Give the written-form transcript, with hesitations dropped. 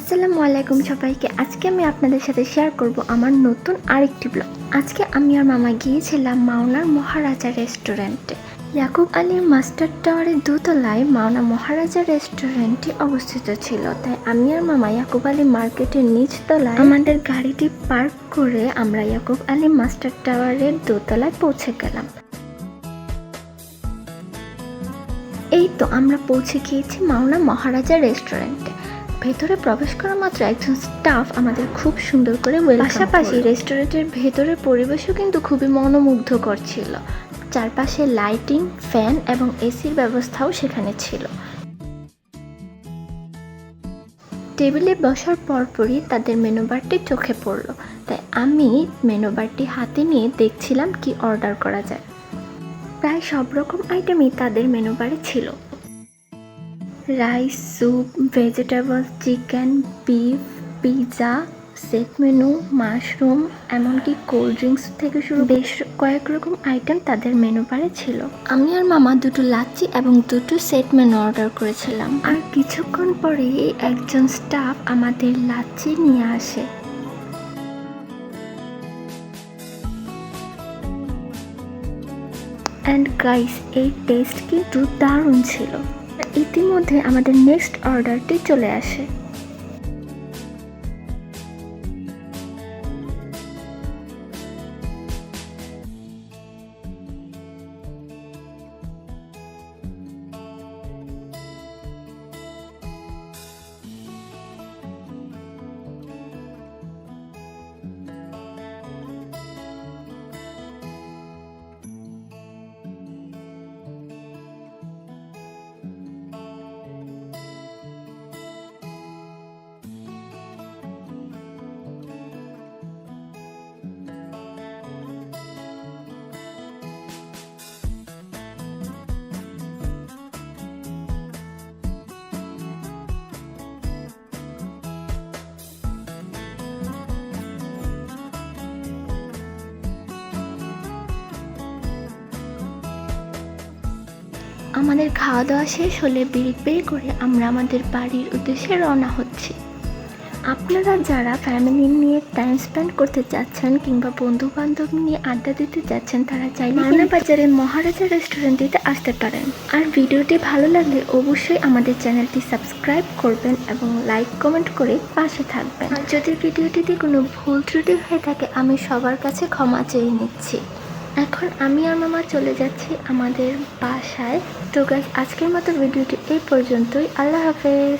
আসসালামু আলাইকুম সবাইকে। আজকে আমি আপনাদের সাথে শেয়ার করব আমার নতুন আরেকটি ব্লগ। আজকে আমি আর মামা গিয়েছিলাম মাওনার মহারাজা রেস্টুরেন্টে। ইয়াকুব আলীর মাস্টার টাওয়ারের দোতলায় মাওনা মহারাজা রেস্টুরেন্টটি অবস্থিত ছিল, তাই আমি আর মামা ইয়াকুব আলী মার্কেটের নিচতলায় আমাদের গাড়িটি পার্ক করে আমরা ইয়াকুব আলী মাস্টার টাওয়ারের দোতলায় পৌঁছে গেলাম। এই তো আমরা পৌঁছে গিয়েছি মাওনা মহারাজা রেস্টুরেন্টে। ভেতরে প্রবেশ করা মাত্র একজন স্টাফ আমাদের খুব সুন্দর করে পাশাপাশি রেস্টুরেন্টের ভেতরের পরিবেশও কিন্তু খুবই মনোমুগ্ধকর ছিল। চারপাশে লাইটিং, ফ্যান এবং এসির ব্যবস্থাও সেখানে ছিল। টেবিলে বসার পরপরই তাদের মেনু বারটি চোখে পড়লো, তাই আমি মেনু বারটি হাতে নিয়ে দেখছিলাম কি অর্ডার করা যায়। প্রায় সব রকম আইটেমই তাদের মেনু বারে ছিল। Rice, soup, vegetable, chicken, beef, pizza, set menu, mushroom, এমনকি কোল্ড ড্রিঙ্কস থেকে শুরু বেশ কয়েক রকম আইটেম তাদের মেনু বারে ছিল। আমি আর মামা দুটো লাচ্ছি এবং দুটো সেট মেনু অর্ডার করেছিলাম। আর কিছুক্ষণ পরেই একজন স্টাফ আমাদের লাচ্ছি নিয়ে আসে। অ্যান্ড গাইস, এই টেস্ট কিন্তু দারুণ ছিল। ইতিমধ্যে আমাদের নেক্সট অর্ডারটি চলে আসে। আমাদের খাওয়া দাওয়া শেষ হলে বিড়ি করে আমরা আমাদের বাড়ির উদ্দেশ্যে রওনা হচ্ছি। আপনারা যারা ফ্যামিলি নিয়ে টাইম স্পেন্ড করতে চাচ্ছেন কিংবা বন্ধু বান্ধব নিয়ে আড্ডা দিতে চাচ্ছেন, তারা চাইলে মাওনা বাজারে মহারাজা রেস্টুরেন্টটিতে আসতে পারেন। আর ভিডিওটি ভালো লাগলে অবশ্যই আমাদের চ্যানেলটি সাবস্ক্রাইব করবেন এবং লাইক কমেন্ট করে পাশে থাকবেন। আর যদি ভিডিওটিতে কোনো ভুল ত্রুটি হয়ে থাকে, আমি সবার কাছে ক্ষমা চেয়ে নিচ্ছি। এখন আমি আর মামা চলে যাচ্ছি আমাদের বাসায়। তো গাইস, আজকের মতো ভিডিওটি এই পর্যন্তই। আল্লাহ হাফেজ।